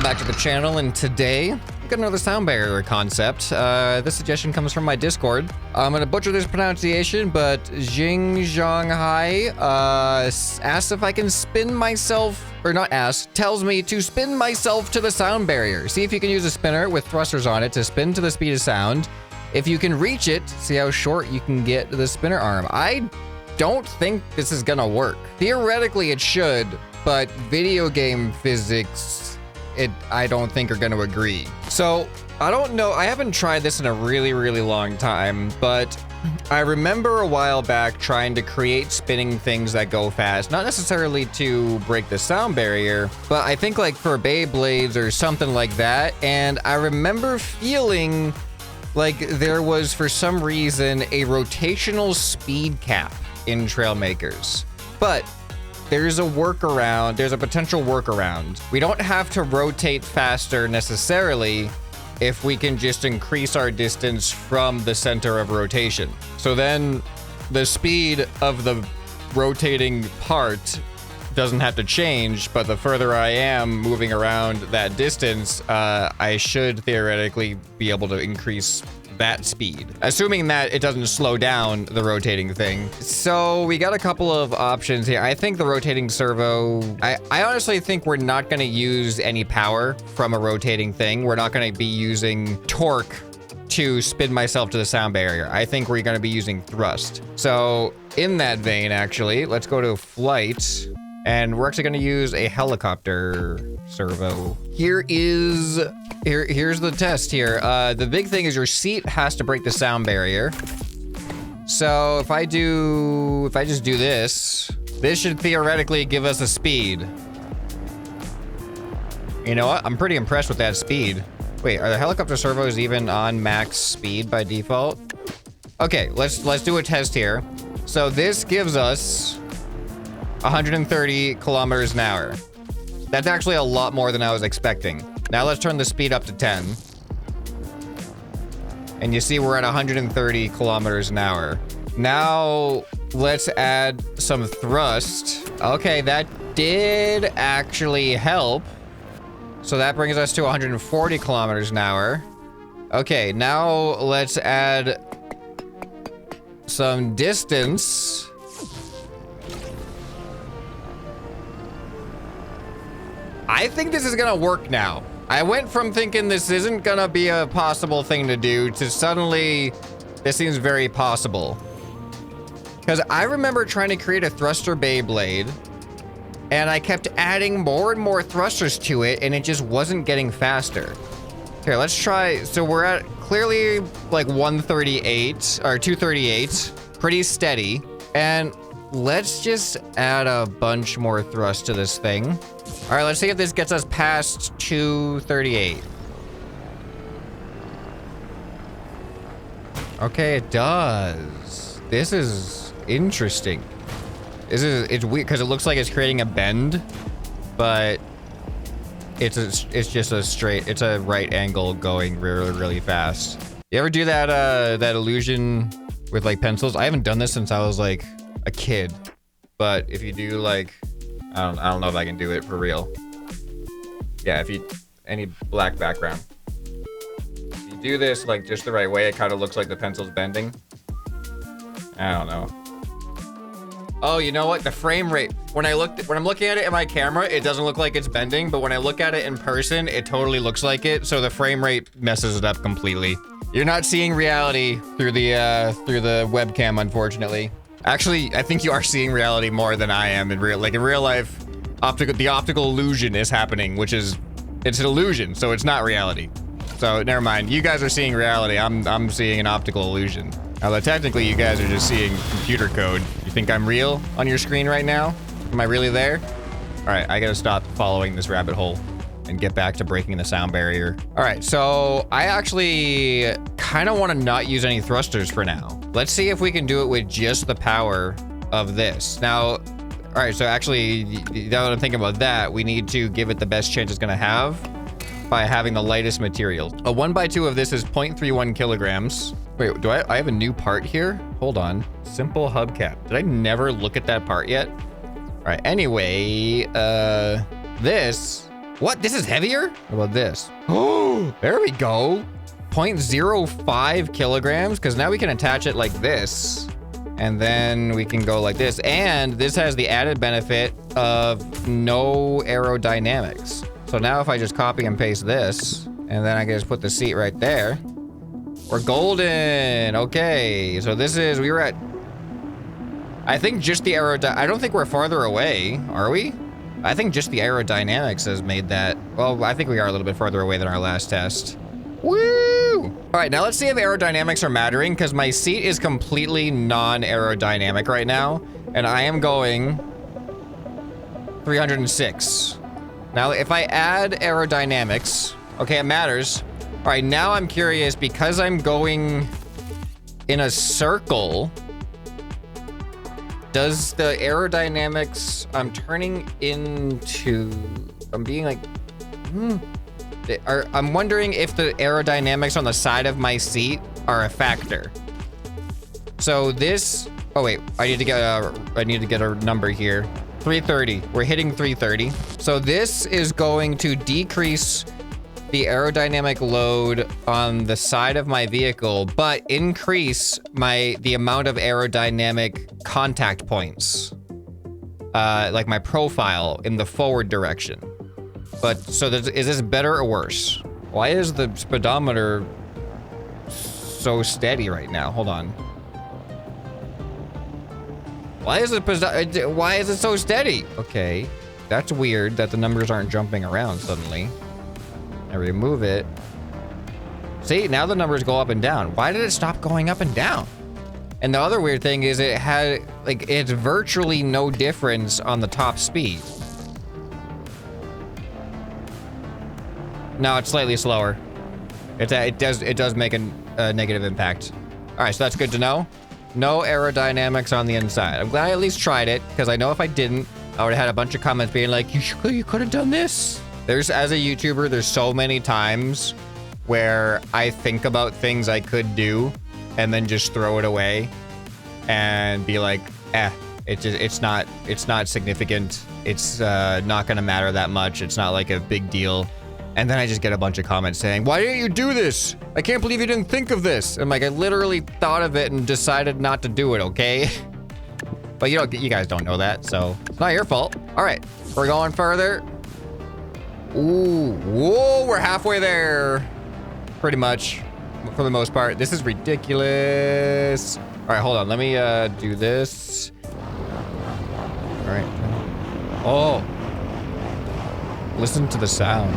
back to the channel, and today we've got another sound barrier concept. This suggestion comes from my Discord. I'm gonna butcher this pronunciation, but Jing Zhonghai asks if I can spin myself, or not asks, tells me to spin myself to the sound barrier. See if you can use a spinner with thrusters on it to spin to the speed of sound. If you can reach it, see how short you can get the spinner arm. I don't think this is gonna work. Theoretically, it should, but video game physics, I don't think are gonna agree. So, I don't know, I haven't tried this in a really, really long time, but I remember a while back trying to create spinning things that go fast, not necessarily to break the sound barrier, but I think like for Beyblades or something like that, and I remember feeling like there was, for some reason, a rotational speed cap in Trailmakers. But there's a workaround, there's a potential workaround. We don't have to rotate faster necessarily if we can just increase our distance from the center of rotation. So then the speed of the rotating part doesn't have to change, but the further I am moving around that distance, I should theoretically be able to increase that speed, assuming that it doesn't slow down the rotating thing. So we got a couple of options here. I think the rotating servo, I honestly think we're not going to use any power from a rotating thing. We're not going to be using torque to spin myself to the sound barrier. I think we're going to be using thrust. So in that vein, actually, let's go to flight. And we're actually going to use a helicopter servo. Here's the test here. The big thing is your seat has to break the sound barrier. So if I just do this should theoretically give us a speed. You know what? I'm pretty impressed with that speed. Wait, are the helicopter servos even on max speed by default? Okay, let's do a test here. So this gives us 130 kilometers an hour. That's actually a lot more than I was expecting. Now let's turn the speed up to 10. And you see we're at 130 kilometers an hour. Now let's add some thrust. Okay, that did actually help. So that brings us to 140 kilometers an hour. Okay, now let's add some distance. I think this is gonna work now. I went from thinking this isn't gonna be a possible thing to do to suddenly this seems very possible. Because I remember trying to create a thruster Beyblade and I kept adding more and more thrusters to it and it just wasn't getting faster. Here, let's try. So we're at clearly like 138 or 238, pretty steady. And let's just add a bunch more thrust to this thing. All right, let's see if this gets us past 238. Okay, it does. This is interesting. It's weird because it looks like it's creating a bend, but it's just a straight, it's a right angle going really, really fast. You ever do that illusion with like pencils? I haven't done this since I was like a kid, but if you do like, I don't know if I can do it for real. Yeah, any black background. If you do this like just the right way, it kind of looks like the pencil's bending. I don't know. Oh, you know what? The frame rate. When I'm looking at it in my camera, it doesn't look like it's bending, but when I look at it in person, it totally looks like it. So the frame rate messes it up completely. You're not seeing reality through the webcam, unfortunately. Actually, I think you are seeing reality more than I am in real life. The optical illusion is happening, which is, it's an illusion, so it's not reality. So never mind. You guys are seeing reality. I'm seeing an optical illusion. Although technically you guys are just seeing computer code. You think I'm real on your screen right now? Am I really there? All right, I gotta stop following this rabbit hole and get back to breaking the sound barrier. All right, so I actually kind of want to not use any thrusters for now. Let's see if we can do it with just the power of this. Now, all right, so actually, now that I'm thinking about that, we need to give it the best chance it's gonna have by having the lightest materials. A 1x2 of this is 0.31 kilograms. Wait, do I have a new part here? Hold on. Simple hubcap. Did I never look at that part yet? All right, anyway, this What? This is heavier? What about this? Oh, there we go. 0.05 kilograms, because now we can attach it like this. And then we can go like this. And this has the added benefit of no aerodynamics. So now if I just copy and paste this, and then I can just put the seat right there. We're golden. Okay, so this is, we were at, I think just the I don't think we're farther away, are we? I think just the aerodynamics has made that. Well, I think we are a little bit farther away than our last test. Woo! All right, now let's see if aerodynamics are mattering, because my seat is completely non-aerodynamic right now, and I am going 306. Now, if I add aerodynamics, okay, it matters. All right, now I'm curious, because I'm going in a circle, does the aerodynamics, I'm turning into, I'm being like, I'm wondering if the aerodynamics on the side of my seat are a factor. So this, oh wait, I need to get a number here. 330, we're hitting 330. So this is going to decrease the aerodynamic load on the side of my vehicle, but increase the amount of aerodynamic contact points, like my profile in the forward direction. But so is this better or worse? Why is the speedometer so steady right now? Hold on. Why is it so steady? Okay, that's weird that the numbers aren't jumping around suddenly. I remove it. See, now the numbers go up and down. Why did it stop going up and down? And the other weird thing is it had, like, it's virtually no difference on the top speed. No, it's slightly slower. It does make a negative impact. All right, so that's good to know. No aerodynamics on the inside. I'm glad I at least tried it, because I know if I didn't, I would have had a bunch of comments being like, you could have done this. As a YouTuber, there's so many times where I think about things I could do and then just throw it away and be like, it's not significant. It's not gonna matter that much. It's not like a big deal. And then I just get a bunch of comments saying, why didn't you do this? I can't believe you didn't think of this. I'm like, I literally thought of it and decided not to do it, okay? But you guys don't know that, so it's not your fault. All right, we're going further. Ooh, whoa, we're halfway there. Pretty much, for the most part. This is ridiculous. All right, hold on, let me do this. All right. Oh, listen to the sound.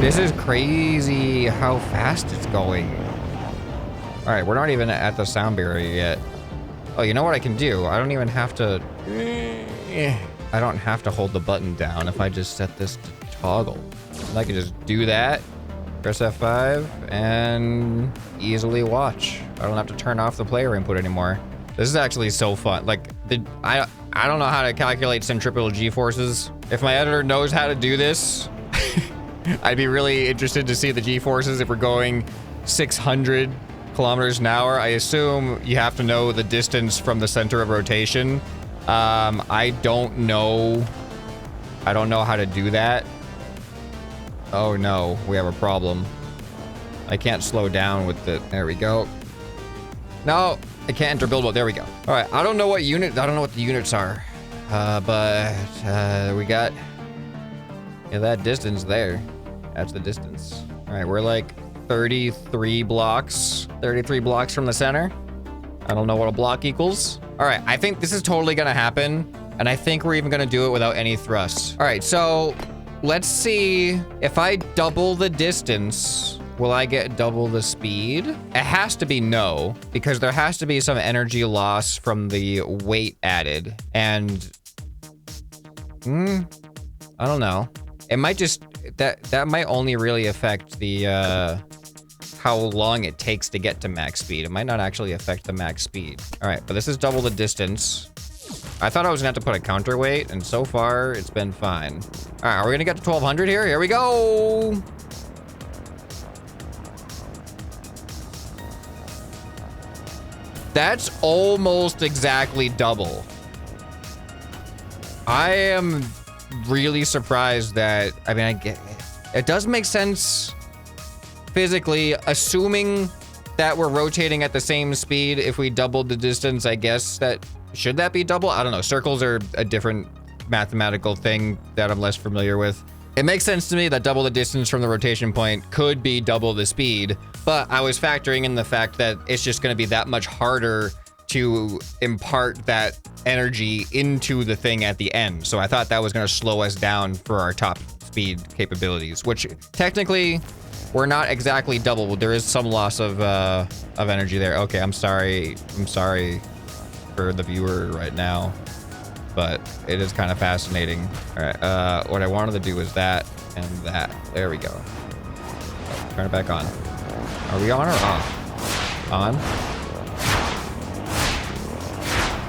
This is crazy how fast it's going. All right, we're not even at the sound barrier yet. Oh, you know what I can do? I don't even have to... I don't have to hold the button down if I just set this to toggle. I can just do that, press F5, and easily watch. I don't have to turn off the player input anymore. This is actually so fun. Like, I don't know how to calculate centripetal G-forces. If my editor knows how to do this, I'd be really interested to see the G-forces if we're going 600 kilometers an hour. I assume you have to know the distance from the center of rotation. I don't know how to do that. Oh no, we have a problem. I can't slow down with the, there we go. No, I can't enter build mode, there we go. All right, I don't know what the units are, but we got, yeah, that distance there. That's the distance. All right, we're like 33 blocks from the center. I don't know what a block equals. All right, I think this is totally gonna happen. And I think we're even gonna do it without any thrust. All right, so let's see if I double the distance, will I get double the speed? It has to be no, because there has to be some energy loss from the weight added. And I don't know. It might just, that might only really affect the, how long it takes to get to max speed. It might not actually affect the max speed. All right, but this is double the distance. I thought I was gonna have to put a counterweight, and so far it's been fine. All right, are we gonna get to 1200 here? Here we go. That's almost exactly double. I am really surprised that, I mean, I get it does make sense physically, assuming that we're rotating at the same speed. If we doubled the distance, I guess should that be double? I don't know. Circles are a different mathematical thing that I'm less familiar with. It makes sense to me that double the distance from the rotation point could be double the speed, but I was factoring in the fact that it's just going to be that much harder to impart that energy into the thing at the end. So I thought that was going to slow us down for our top speed capabilities, which technically we're not exactly double. There is some loss of energy there. Okay, I'm sorry for the viewer right now, but it is kind of fascinating. All right, what I wanted to do was that and that. There we go. Oh, turn it back on. Are we on or off? On.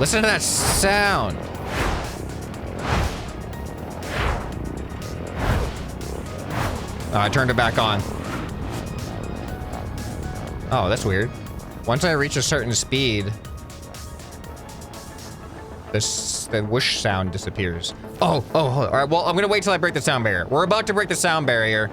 Listen to that sound. Oh, I turned it back on. Oh, that's weird. Once I reach a certain speed, the whoosh sound disappears. Oh, all right. Well, I'm gonna wait till I break the sound barrier. We're about to break the sound barrier,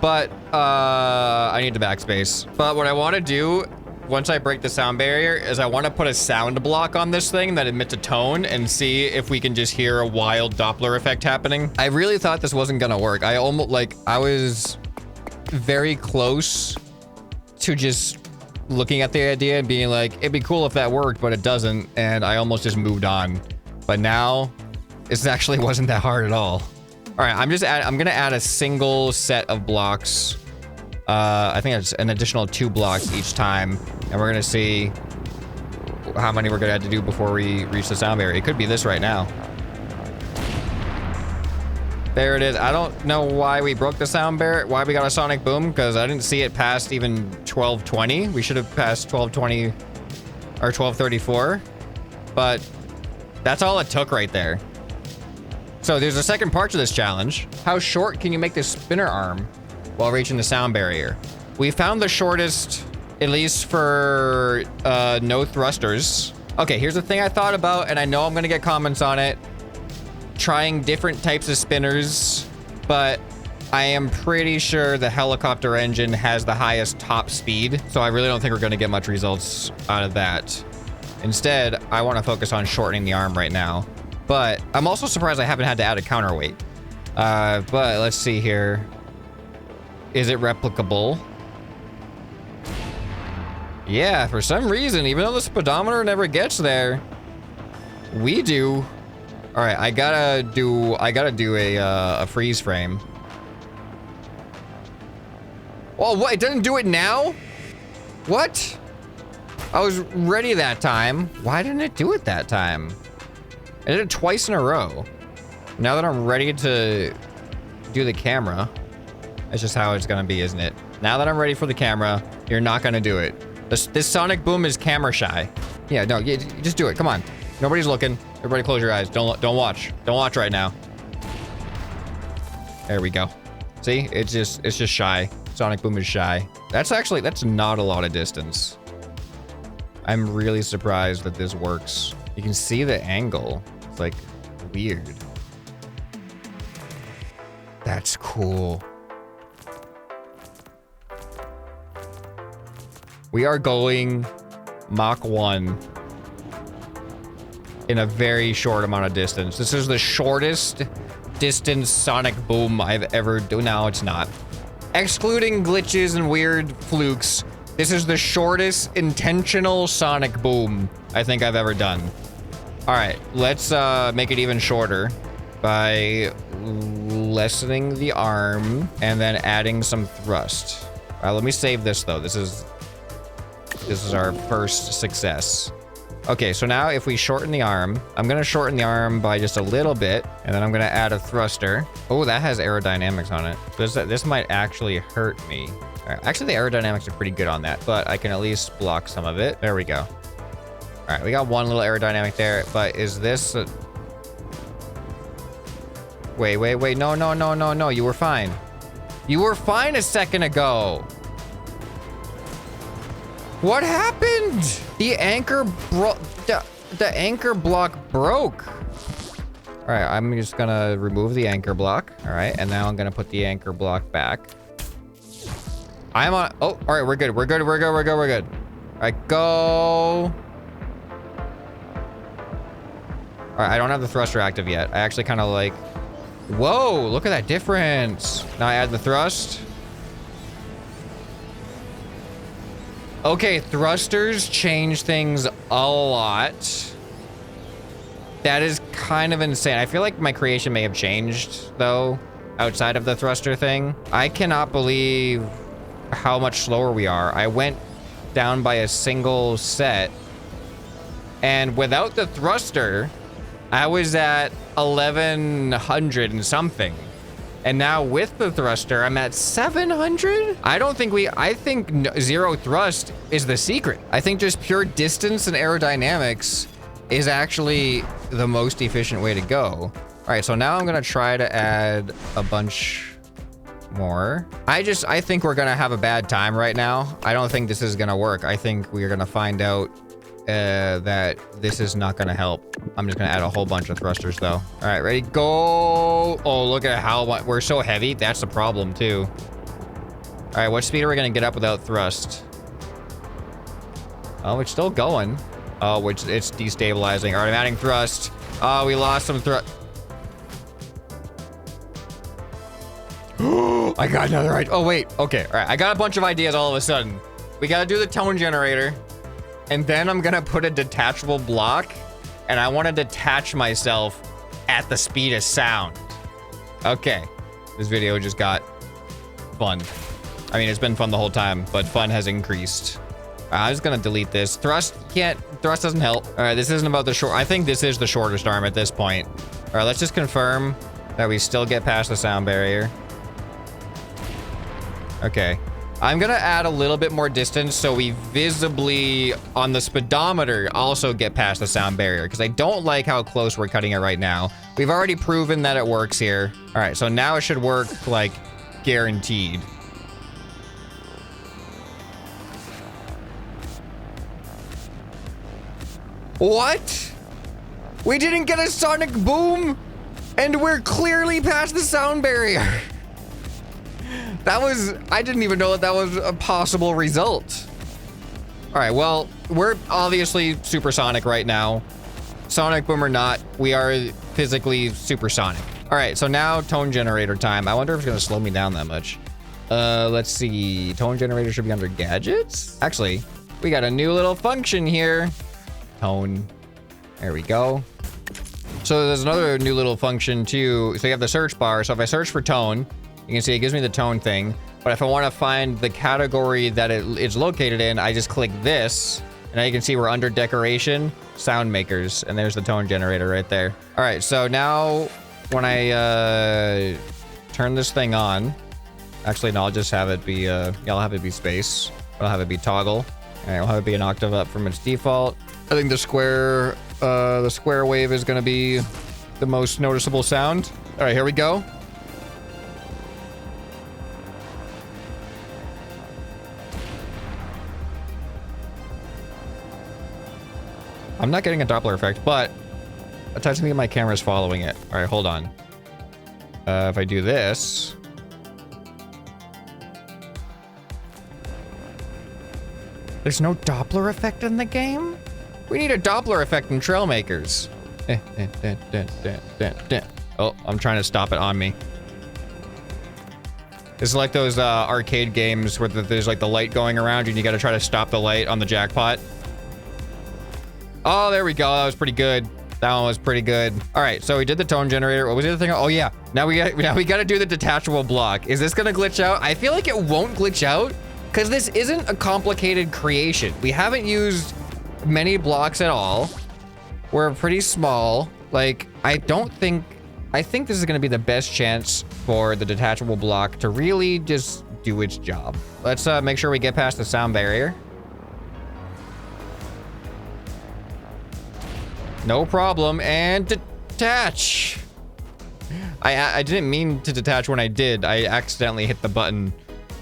but I need the backspace. But what I want to do once I break the sound barrier is I want to put a sound block on this thing that emits a tone and see if we can just hear a wild Doppler effect happening. I really thought this wasn't gonna work. I was very close to just looking at the idea and being like, it'd be cool if that worked, but it doesn't, and I almost just moved on. But now, this actually wasn't that hard at all. All right, I'm gonna add a single set of blocks. I think it's an additional 2 blocks each time, and we're gonna see how many we're gonna have to do before we reach the sound barrier. It could be this right now. There it is. I don't know why we broke the sound barrier, why we got a sonic boom, because I didn't see it past even 1220. We should have passed 1220 or 1234, but that's all it took right there. So there's a second part to this challenge. How short can you make this spinner arm while reaching the sound barrier? We found the shortest, at least for no thrusters. Okay, here's the thing I thought about, and I know I'm gonna get comments on it. Trying different types of spinners, but I am pretty sure the helicopter engine has the highest top speed, so I really don't think we're gonna get much results out of that. Instead, I wanna focus on shortening the arm right now, but I'm also surprised I haven't had to add a counterweight. But let's see here. Is it replicable? Yeah, for some reason, even though the speedometer never gets there, we do. All right, I gotta do a freeze frame. Oh, what? It doesn't do it now? What? I was ready that time. Why didn't it do it that time? I did it twice in a row. Now that I'm ready to do the camera, that's just how it's gonna be, isn't it? Now that I'm ready for the camera, you're not gonna do it. This sonic boom is camera shy. Yeah, no, you just do it. Come on. Nobody's looking. Everybody close your eyes. Don't watch. Don't watch right now. There we go. See? It's just shy. Sonic boom is shy. That's not a lot of distance. I'm really surprised that this works. You can see the angle. It's like weird. That's cool. We are going Mach 1 in a very short amount of distance. This is the shortest distance sonic boom I've ever done. No, it's not. Excluding glitches and weird flukes, this is the shortest intentional sonic boom I think I've ever done. All right, let's make it even shorter by lessening the arm and then adding some thrust. All right, let me save this though. This is our first success. Okay, so now if we shorten the arm, I'm gonna shorten the arm by just a little bit, and then I'm gonna add a thruster. Oh, that has aerodynamics on it. This might actually hurt me. All right, actually the aerodynamics are pretty good on that, but I can at least block some of it. There we go. All right, we got one little aerodynamic there, but is this... Wait, no, you were fine. You were fine a second ago. What happened? The anchor the anchor block broke. All right, I'm just gonna remove the anchor block. All right, and now I'm gonna put the anchor block back. I'm on, oh, all right, we're good. We're good. All right, go. All right, I don't have the thruster active yet. I actually kind of like, whoa, look at that difference. Now I add the thrust. Okay, thrusters change things a lot. That is kind of insane. I feel like my creation may have changed, though, outside of the thruster thing. I cannot believe how much slower we are. I went down by a single set, and without the thruster, I was at 1100 and something. And now with the thruster, I'm at 700? I think zero thrust is the secret. I think just pure distance and aerodynamics is actually the most efficient way to go. All right, so now I'm gonna try to add a bunch more. I think we're gonna have a bad time right now. I don't think this is gonna work. I think we're gonna find out that this is not gonna help. I'm just gonna add a whole bunch of thrusters though. All right, ready, go. Oh, look at how we're so heavy. That's the problem too. All right, what speed are we gonna get up without thrust? Oh, it's still going. Oh, it's destabilizing. All right, I'm adding thrust. Oh, we lost some thrust. I got another idea. Oh, wait. Okay. All right. I got a bunch of ideas all of a sudden. We got to do the tone generator. And then I'm going to put a detachable block. And I want to detach myself at the speed of sound. Okay. This video just got fun. I mean, it's been fun the whole time, but fun has increased. I'm just gonna delete this. Thrust doesn't help. All right, this isn't about the short. I think this is the shortest arm at this point. All right, let's just confirm that we still get past the sound barrier. Okay. I'm gonna add a little bit more distance so we visibly, on the speedometer, also get past the sound barrier, because I don't like how close we're cutting it right now. We've already proven that it works here. All right, so now it should work, like, guaranteed. What? We didn't get a sonic boom, and we're clearly past the sound barrier. I didn't even know that was a possible result. All right, well, we're obviously supersonic right now. Sonic boom or not, we are physically supersonic. All right, so now tone generator time. I wonder if it's gonna slow me down that much. Let's see, tone generator should be under gadgets. Actually, we got a new little function here. Tone. There we go. So there's another new little function too. So you have the search bar. So if I search for tone, you can see it gives me the tone thing. But if I want to find the category that it's located in, I just click this. And now you can see we're under decoration, sound makers. And there's the tone generator right there. All right, so now when I turn this thing on, actually, no, I'll just have it be, I'll have it be space. I'll have it be toggle. All right, I'll have it be an octave up from its default. I think the square wave is gonna be the most noticeable sound. All right, here we go. I'm not getting a Doppler effect, but it tells me my camera's following it. All right, hold on. If I do this. There's no Doppler effect in the game? We need a Doppler effect in Trailmakers. Oh, I'm trying to stop it on me. It's like those arcade games where there's like the light going around and you gotta try to stop the light on the jackpot. Oh, there we go. That was pretty good. That one was pretty good. All right, so we did the tone generator. What was the other thing? Oh yeah, now we gotta do the detachable block. Is this gonna glitch out? I feel like it won't glitch out because this isn't a complicated creation. We haven't used many blocks at all. We're pretty small. Like, I think this is gonna be the best chance for the detachable block to really just do its job. Let's make sure we get past the sound barrier. No problem, and detach. I didn't mean to detach when I did. I accidentally hit the button,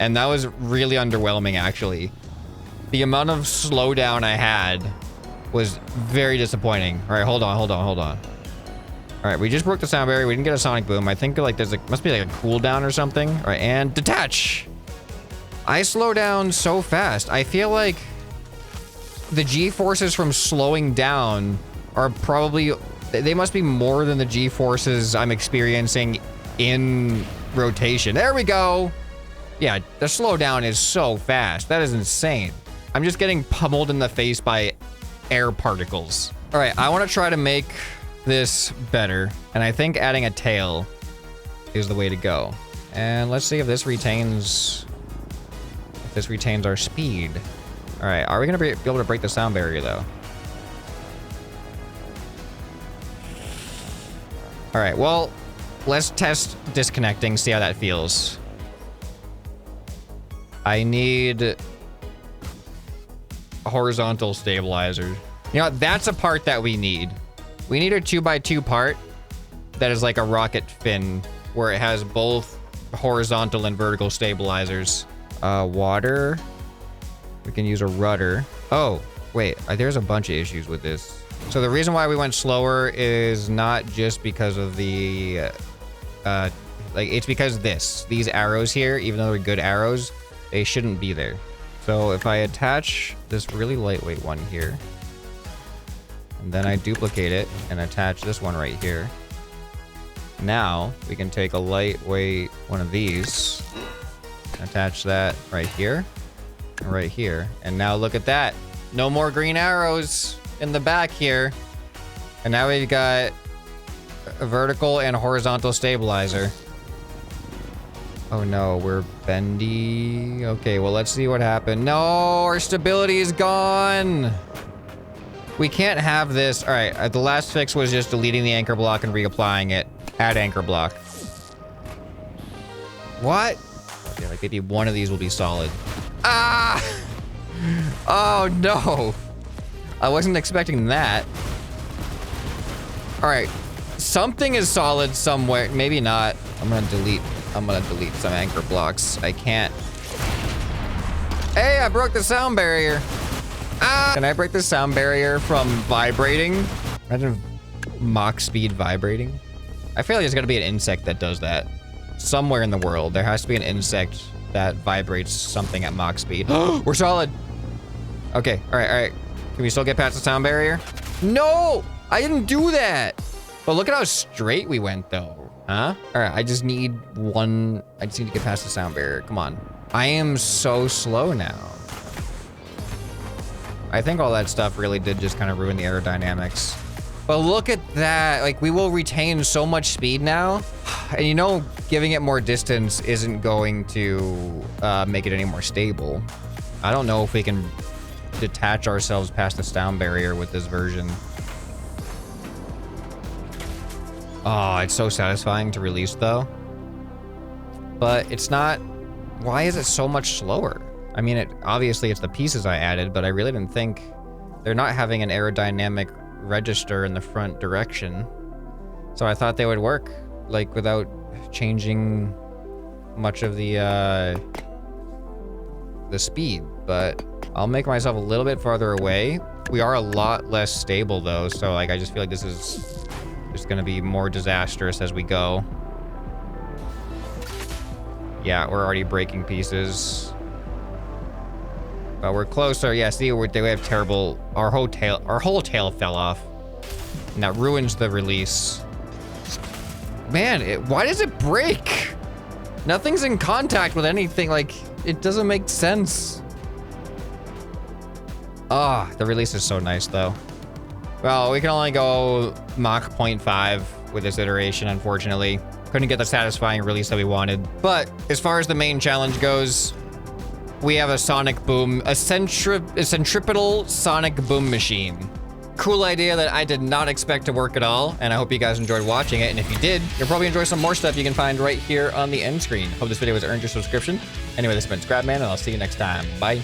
and that was really underwhelming, actually. The amount of slowdown I had was very disappointing. All right, hold on. All All right, we just broke the sound barrier. We didn't get a sonic boom. I think like there's like, must be like a cooldown or something. All right, and detach. I slow down so fast. I feel like the G-forces from slowing down are probably, they must be more than the G-forces I'm experiencing in rotation. There we go. Yeah, the slowdown is so fast. That is insane. I'm just getting pummeled in the face by air particles. All right, I want to try to make this better. And I think adding a tail is the way to go. And let's see if this retains our speed. All right, are we gonna be able to break the sound barrier though? All right, well, let's test disconnecting, see how that feels. I need a horizontal stabilizer. You know what? That's a part that we need. We need a 2x2 part that is like a rocket fin where it has both horizontal and vertical stabilizers. Water. We can use a rudder. Oh, wait, there's a bunch of issues with this. So the reason why we went slower is not just because of the, like it's because these arrows here, even though they're good arrows, they shouldn't be there. So if I attach this really lightweight one here, and then I duplicate it and attach this one right here. Now we can take a lightweight one of these, attach that right here, and right here. And now look at that. No more green arrows in the back here. And now we've got a vertical and horizontal stabilizer. Oh no, we're bendy. Okay, well, let's see what happened. No, our stability is gone. We can't have this. All right, the last fix was just deleting the anchor block and reapplying it. Add anchor block. What? Okay, like maybe one of these will be solid. Ah! Oh no. I wasn't expecting that. All right, something is solid somewhere. Maybe not. I'm gonna delete some anchor blocks. I can't. Hey, I broke the sound barrier. Ah! Can I break the sound barrier from vibrating? Imagine Mach speed vibrating. I feel like there's gotta be an insect that does that. Somewhere in the world, there has to be an insect that vibrates something at Mach speed. We're solid. Okay, all right. Can we still get past the sound barrier? No, I didn't do that. But look at how straight we went though. Huh? All right, I just need to get past the sound barrier. Come on. I am so slow now. I think all that stuff really did just kind of ruin the aerodynamics. But look at that. Like, we will retain so much speed now. And you know, giving it more distance isn't going to make it any more stable. I don't know if we can detach ourselves past the sound barrier with this version. Oh, it's so satisfying to release though. But it's not. Why is it so much slower? I mean, obviously it's the pieces I added, but I really didn't think they're not having an aerodynamic register in the front direction. So I thought they would work like without changing much of the speed, but I'll make myself a little bit farther away. We are a lot less stable though, so like I just feel like this is just gonna be more disastrous as we go. Yeah, we're already breaking pieces. But we're closer. Yeah, see, we have terrible. Our whole tail fell off, and that ruins the release. Man, why does it break? Nothing's in contact with anything. Like, it doesn't make sense. Ah, the release is so nice though. Well, we can only go Mach 0.5 with this iteration, unfortunately. Couldn't get the satisfying release that we wanted. But as far as the main challenge goes, we have a sonic boom, a centripetal sonic boom machine. Cool idea that I did not expect to work at all, and I hope you guys enjoyed watching it. And if you did, you'll probably enjoy some more stuff you can find right here on the end screen. Hope this video has earned your subscription. Anyway, this has been ScrapMan, and I'll see you next time. Bye.